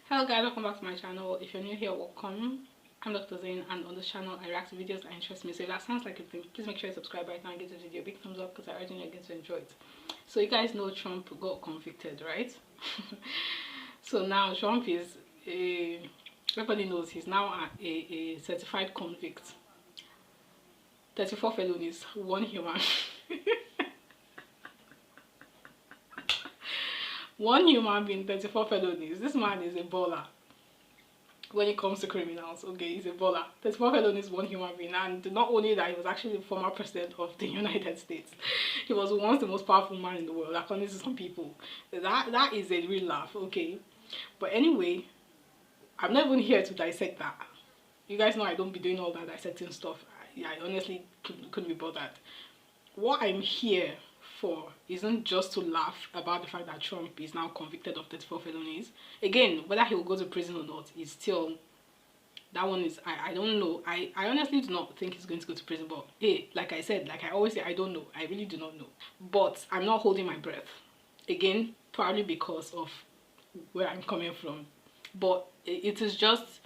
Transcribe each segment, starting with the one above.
Hello guys, welcome back to my channel. If you're new here, welcome. I'm Dr. Zane, and on this channel I react to videos that interest me. So if that sounds like a thing, please make sure you subscribe right now and give this video a big thumbs up because I urge you again to enjoy it. So you guys know Trump got convicted, right? So now Trump is everybody knows he's now a certified convict. 34 felonies, one human. One human being, 34 felonies. This man is a baller when it comes to criminals. Okay, he's a baller. 34 felonies, one human being. And not only that, he was actually the former president of the United States. He was once the most powerful man in the world, according to some people. That is a real laugh, okay? But anyway, I'm not even here to dissect that. You guys know I don't be doing all that dissecting stuff. I honestly couldn't be bothered. What I'm here for isn't just to laugh about the fact that Trump is now convicted of 34 felonies. Again, whether he will go to prison or not is still, that one is, I don't know. I honestly do not think he's going to go to prison, but hey, like I said, like I always say, I don't know. I really do not know. But I'm not holding my breath. Again, probably because of where I'm coming from. But it is just,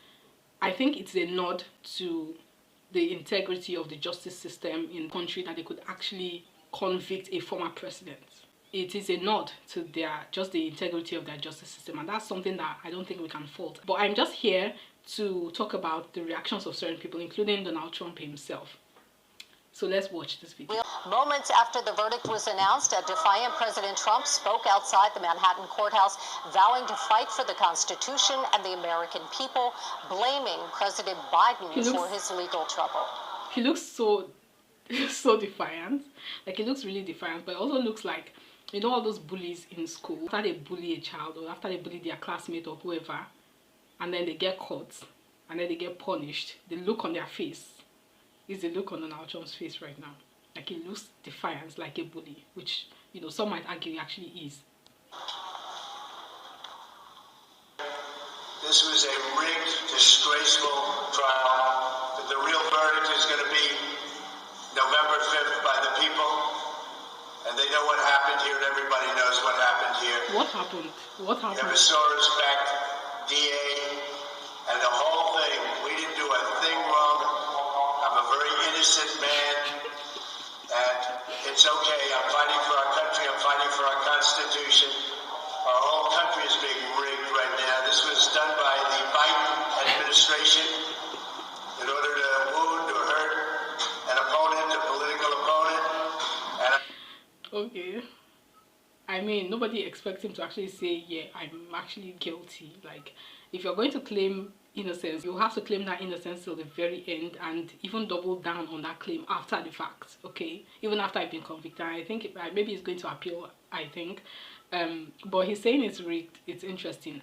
I think it's a nod to the integrity of the justice system in the country that they could actually convict a former president. It is a nod to just the integrity of their justice system, and that's something that I don't think we can fault. But I'm just here to talk about the reactions of certain people, including Donald Trump himself. So let's watch this video. Moments after the verdict was announced, a defiant President Trump spoke outside the Manhattan courthouse, vowing to fight for the Constitution and the American people, blaming President Biden for his legal trouble. He looks so defiant. Like, he looks really defiant, but it also looks like, you know, all those bullies in school, after they bully a child or after they bully their classmate or whoever, and then they get caught and then they get punished, the look on their face is the look on Donald Trump's face right now. Like, he looks defiant, like a bully, which, you know, some might argue he actually is. This was a rigged, disgraceful trial. But the real verdict is going to be November 5th by the people. And they know what happened here, and everybody knows what happened here. What happened? What happened? You have a Soros backed DA, and the whole thing, we didn't do a thing wrong. I'm a very innocent man, and it's okay. I'm fighting for our country. I'm fighting for our Constitution. Our whole country is being rigged right now. This was done by the Biden administration in order to wound or hurt an opponent, a political opponent. Okay. I mean, nobody expects him to actually say, yeah, I'm actually guilty. Like, if you're going to claim innocence, you have to claim that innocence till the very end, and even double down on that claim after the fact, okay? Even after I've been convicted. I think maybe he's going to appeal, I think. But he's saying it's rigged. It's interesting.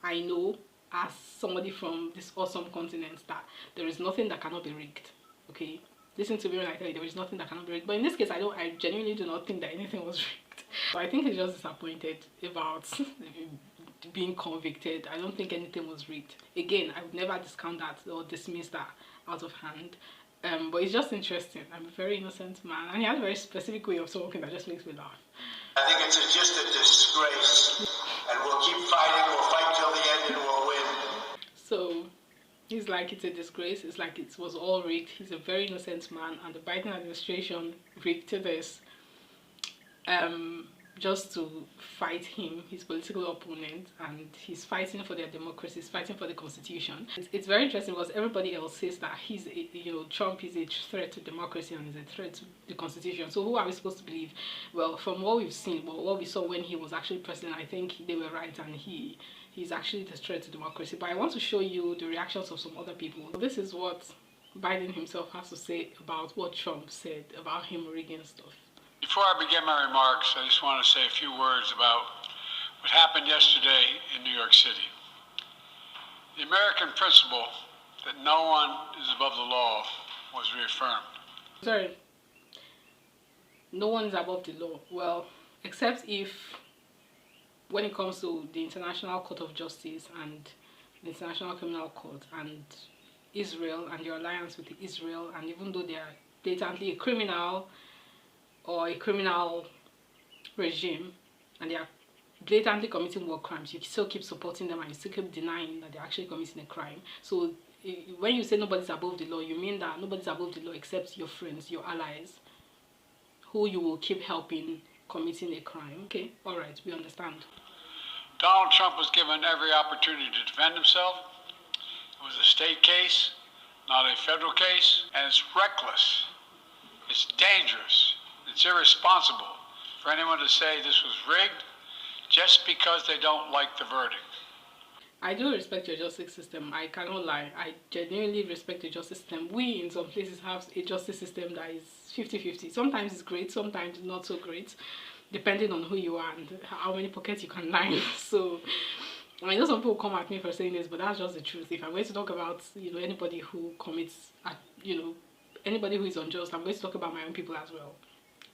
I know, as somebody from this awesome continent, that there is nothing that cannot be rigged, okay? Listen to me when I tell you there is nothing that cannot be rigged. But in this case, I genuinely do not think that anything was rigged. So I think he's just disappointed about being convicted. I don't think anything was rigged. Again, I would never discount that or dismiss that out of hand. But it's just interesting. I'm a very innocent man, and he has a very specific way of talking that just makes me laugh. I think it's just a disgrace, and we'll keep fighting. We'll fight till the end, and we'll win. So he's like, it's a disgrace. It's like it was all rigged. He's a very innocent man, and the Biden administration rigged this just to fight him, his political opponent, and he's fighting for their democracy, he's fighting for the Constitution. It's very interesting because everybody else says that he's Trump is a threat to democracy and is a threat to the Constitution. So who are we supposed to believe? Well, from what we've seen, what we saw when he was actually president, I think they were right, and he's actually the threat to democracy. But I want to show you the reactions of some other people. This is what Biden himself has to say about what Trump said about him rigging stuff. Before I begin my remarks, I just want to say a few words about what happened yesterday in New York City. The American principle that no one is above the law was reaffirmed. Sorry. No one is above the law. Well, except if, when it comes to the International Court of Justice and the International Criminal Court and Israel and your alliance with Israel, and even though they are blatantly a criminal or a criminal regime and they are blatantly committing war crimes, you still keep supporting them and you still keep denying that they're actually committing a crime. So when you say nobody's above the law, you mean that nobody's above the law except your friends, your allies, who you will keep helping committing a crime. Okay, all right, we understand. Donald Trump was given every opportunity to defend himself. It was a state case, not a federal case, and it's reckless. It's dangerous. It's irresponsible for anyone to say this was rigged just because they don't like the verdict. I do respect your justice system. I cannot lie. I genuinely respect the justice system. We, in some places, have a justice system that is 50-50. Sometimes it's great, sometimes not so great, depending on who you are and how many pockets you can line. So, I know some people come at me for saying this, but that's just the truth. If I'm going to talk about, anybody who commits, anybody who is unjust, I'm going to talk about my own people as well.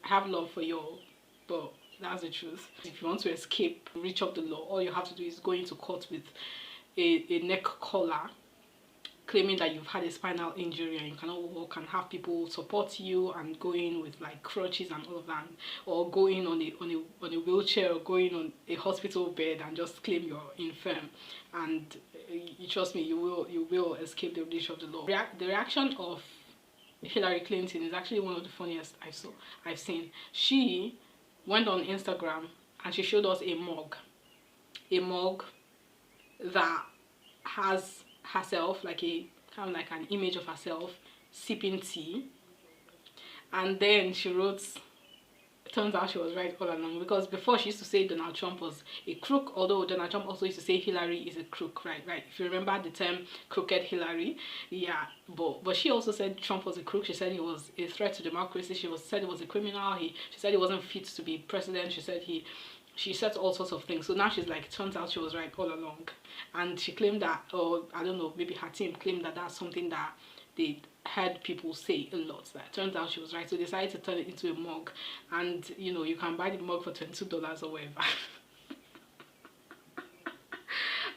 I have love for you all, but that's the truth. If you want to escape, reach up the law, all you have to do is go into court with a neck collar, claiming that you've had a spinal injury and you cannot walk, and have people support you and go in with like crutches and all of that, or go in on a wheelchair, or go in on a hospital bed and just claim you're infirm. And you trust me, you will escape the reach of the law. The reaction of Hillary Clinton is actually one of the funniest I've seen. She went on Instagram and she showed us a mug that has herself, like a kind of like an image of herself sipping tea, and then she wrote, it turns out she was right all along, because before she used to say Donald Trump was a crook, although Donald Trump also used to say Hillary is a crook, right? If you remember the term crooked Hillary, yeah, but she also said Trump was a crook. She said he was a threat to democracy. She said he was a criminal. She said he wasn't fit to be president. She said all sorts of things. So now she's like, it turns out she was right all along. And she claimed that, or I don't know, maybe her team claimed that that's something that they heard people say a lot. That turns out she was right. So they decided to turn it into a mug. And, you can buy the mug for $22 or whatever.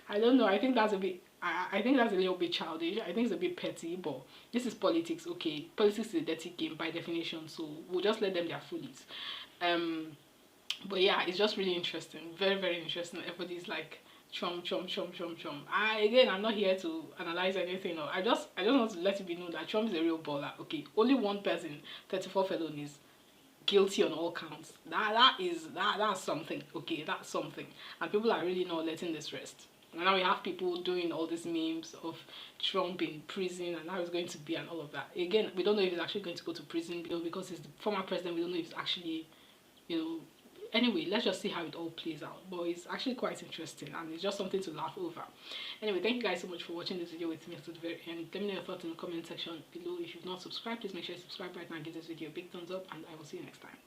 I don't know. I think that's a bit... I think that's a little bit childish. I think it's a bit petty, but this is politics, okay? Politics is a dirty game by definition, so we'll just let them their foolies. But yeah, it's just really interesting. Very, very interesting. Everybody's like, Trump. I'm not here to analyze anything. I just want to let it be known that Trump is a real baller, okay? Only one person, 34 felonies, guilty on all counts. That's something, okay? That's something. And people are really not letting this rest. And now we have people doing all these memes of Trump in prison and how he's going to be and all of that. Again, we don't know if he's actually going to go to prison, because he's the former president. We don't know if he's actually, Anyway, let's just see how it all plays out. But it's actually quite interesting and it's just something to laugh over. Anyway, thank you guys so much for watching this video with me to the very end. Let me know your thoughts in the comment section below. If you've not subscribed, please make sure you subscribe right now and give this video a big thumbs up, and I will see you next time.